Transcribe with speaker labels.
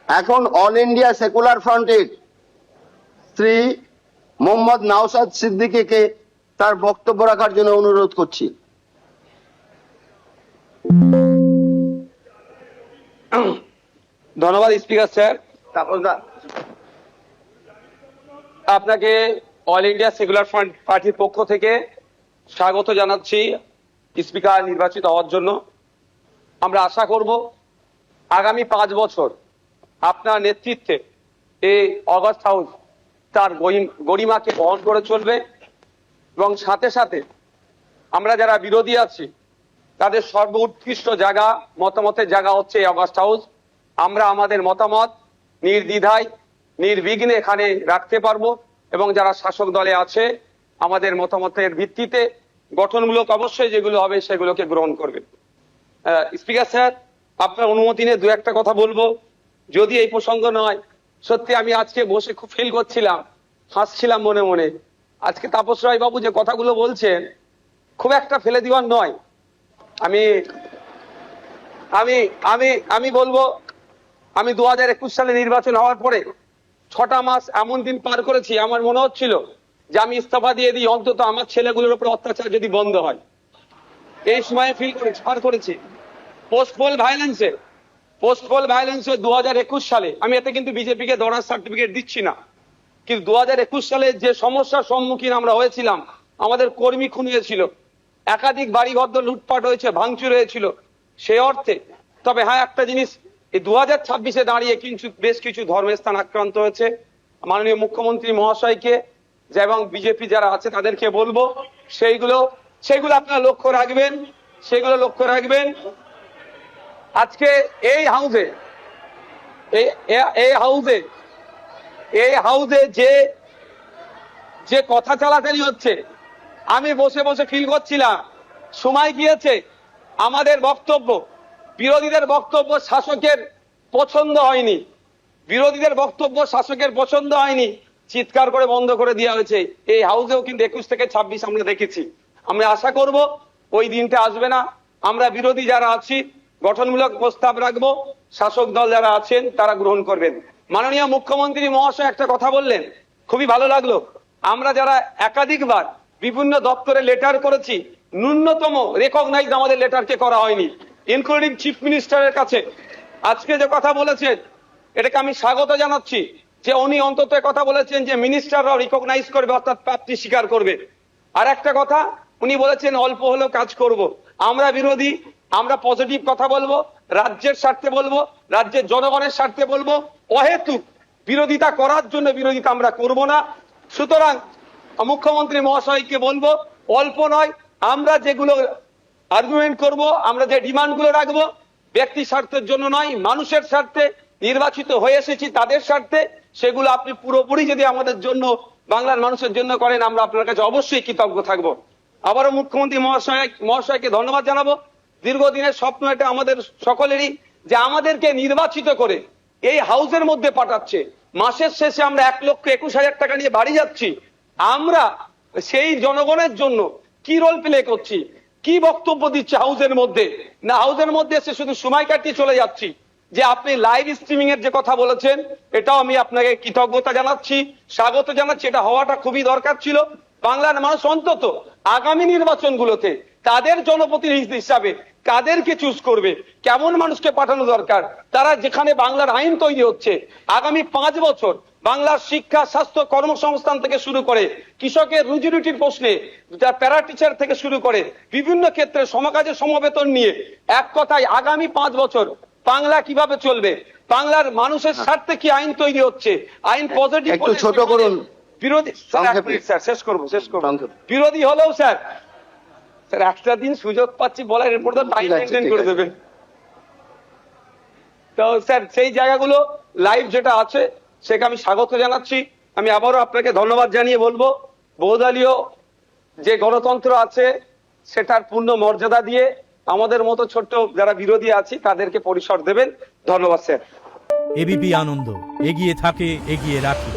Speaker 1: এখন all India secular ফ্রন্টের শ্রী মোহাম্মদ নওশাদ সিদ্দিকীকে তার বক্তব্য রাখার জন্য অনুরোধ করছি।
Speaker 2: ধন্যবাদ স্পিকার স্যার। আপনাকে অল ইন্ডিয়া সেকুলার ফ্রন্ট পার্টির পক্ষ থেকে স্বাগত জানাচ্ছি স্পিকার নির্বাচিত হওয়ার জন্য। আমরা আশা করব আগামী 5 বছর আপনার নেতৃত্বে এই অগাস্ট হাউস তার গরিমাকে বহন করে চলবে এবং সাথে সাথে আমরা যারা বিরোধী আছি তাদের সর্বোৎকৃষ্ট জায়গা মতামতের জায়গা হচ্ছে এই অগাস্ট হাউস। আমরা আমাদের মতামত নির্দ্বিধায় নির্বিঘ্নে এখানে রাখতে পারবো এবং যারা শাসক দলে আছে আমাদের মতামতের ভিত্তিতে গঠনমূলক অবশ্যই যেগুলো হবে সেগুলোকে গ্রহণ করবেন। স্পিকার স্যার, আপনার অনুমতি নিয়ে দু একটা কথা বলবো, যদি এই প্রসঙ্গ নয়। সত্যি আমি আজকে বসে খুব ফিল করছিলাম, হাসছিলাম মনে মনে। আজকে তাপস রায় বাবু যে কথাগুলো বলছেন খুব একটা ফেলে দিওয়ার নয়। আমি আমি আমি আমি বলবো, আমি 2021 সালে নির্বাচন হওয়ার পরে 6টা মাস এমন দিন পার করেছি, আমার মনে হচ্ছিল যে আমি ইস্তফা দিয়ে দিই, অন্তত আমার ছেলেগুলোর উপর অত্যাচার যদি বন্ধ হয়। এই সময় ফিল করেছি, পার করেছি। পোস্ট পোল ভায়োলেন্সে 2021 সালে, আমি এতে কিন্তু বিজেপিকে দৌড়ার সার্টিফিকেট দিচ্ছি না, কিন্তু 2021 সালে যে সমস্যার সম্মুখীন আমরা হয়েছিলাম, আমাদের কর্মী খুন হয়েছিল, একাধিক বাড়িঘর লুটপাট হয়েছে, ভাঙচুর হয়েছিল, সেই অর্থে। তবে হ্যাঁ, একটা জিনিস, এই 2026-এ দাঁড়িয়ে কিন্তু বেশ কিছু ধর্মের স্থান আক্রান্ত হয়েছে। মাননীয় মুখ্যমন্ত্রী মহাশয়কে এবং বিজেপি যারা আছে তাদেরকে বলবো সেইগুলো আপনারা লক্ষ্য রাখবেন, সেগুলো লক্ষ্য রাখবেন। আজকে এই হাউসে যে কথা চালাচালি হচ্ছে, আমি বসে বসে ফিল করছিলাম সময় গিয়েছে আমাদের বক্তব্য, বিরোধীদের বক্তব্য শাসকের পছন্দ হয়নি, চিৎকার করে বন্ধ করে দেওয়া হয়েছে। এই হাউসেও কিন্তু 21 থেকে 26 আমরা দেখেছি। আমরা আশা করব ওই দিনটা আসবে না। আমরা বিরোধী যারা আছি গঠনমূলক প্রস্তাব রাখবো, শাসক দল যারা আছেন তারা গ্রহণ করবেন। মাননীয় মুখ্যমন্ত্রী মহাশয় একটা কথা বললেন, খুবই ভালো লাগলো। আমরা যারা একাধিকবার বিভিন্ন দপ্তরে লেটার করেছি, ন্যূনতম রেকগনাইজ আমাদের লেটারকে করা হয়নি, ইনক্লুডিং চিফ মিনিস্টারের কাছে। আজকে যে কথা বলেছেন এটাকে আমি স্বাগত জানাচ্ছি, যে উনি অন্তত কথা বলেছেন যে মিনিস্টাররাও রিকগনাইজ করবে, অর্থাৎ প্রাপ্তি স্বীকার করবে। আর একটা কথা উনি বলেছেন অল্প হলেও কাজ করব। আমরা বিরোধী, আমরা পজিটিভ কথা বলবো, রাজ্যের স্বার্থে বলবো, রাজ্যের জনগণের স্বার্থে বলবো। অহেতুক বিরোধিতা করার জন্য বিরোধিতা আমরা করব না। সুতরাং মুখ্যমন্ত্রী মহাশয়কে বলবো, অল্প নয়, আমরা যেগুলো আর্গুমেন্ট করব, আমরা যে ডিমান্ডগুলো রাখবো, ব্যক্তি স্বার্থের জন্য নয়, মানুষের স্বার্থে, নির্বাচিত হয়ে এসেছি তাদের স্বার্থে, সেগুলো আপনি পুরোপুরি যদি আমাদের জন্য, বাংলার মানুষের জন্য করেন, আমরা আপনার কাছে অবশ্যই কৃতজ্ঞ থাকবো। আবারও মুখ্যমন্ত্রী মহাশয়কে ধন্যবাদ জানাবো। দীর্ঘদিনের স্বপ্ন এটা আমাদের সকলেরই, যে আমাদেরকে নির্বাচিত করে এই হাউসের মধ্যে পাঠাচ্ছে। মাসের শেষে আমরা 1,21,000 টাকা নিয়ে বাড়ি যাচ্ছি। আমরা সেই জনগণের জন্য কি রোল প্লে করছি, কি বক্তব্য দিচ্ছে হাউসের মধ্যে? না, হাউসের মধ্যে এসে শুধু সময় কাটিয়ে চলে যাচ্ছি। যে আপনি লাইভ স্ট্রিমিং এর যে কথা বলেছেন, এটাও আমি আপনাকে কৃতজ্ঞতা জানাচ্ছি, স্বাগত জানাচ্ছি। এটা হওয়াটা খুবই দরকার ছিল। বাংলার মানুষ অন্তত আগামী নির্বাচনগুলোতে তাদের জনপ্রতিনিধি হিসাবে কাদেরকে চুজ করবে, কেমন মানুষকে পাঠানো দরকার, তারা যেখানে বাংলার আইন তৈরি হচ্ছে আগামী 5 বছর বাংলার শিক্ষা, স্বাস্থ্য, কর্মসংস্থান থেকে শুরু করে কৃষকের রুজি রুটির প্রশ্নে, প্যারা টিচার থেকে শুরু করে বিভিন্ন ক্ষেত্রে সমকাজের সমবেতন নিয়ে, এক কথায় আগামী 5 বছর বাংলা কিভাবে চলবে, বাংলার মানুষের স্বার্থে কি আইন তৈরি হচ্ছে, আইন পজিটিভ।
Speaker 1: একটু ছোট করুন।
Speaker 2: বিরোধী স্যার, শেষ করবো। বিরোধী হলেও স্যার একটা দিন সুযোগ পাচ্ছি বলার, এরপর তো টাইম মেনটেন করে দেবেন। তো স্যার সেই জায়গাগুলো লাইভ যেটা আছে সেটা আমি স্বাগত জানাচ্ছি। আমি আবারও আপনাকে ধন্যবাদ জানিয়ে বলবো, বহুদলীয় যে গণতন্ত্র আছে সেটার পূর্ণ মর্যাদা দিয়ে আমাদের মতো ছোট্ট যারা বিরোধী আছি তাদেরকে পরিসর দেবেন। ধন্যবাদ স্যার।
Speaker 3: এবিপি আনন্দ, এগিয়ে থাকে, এগিয়ে রাখে।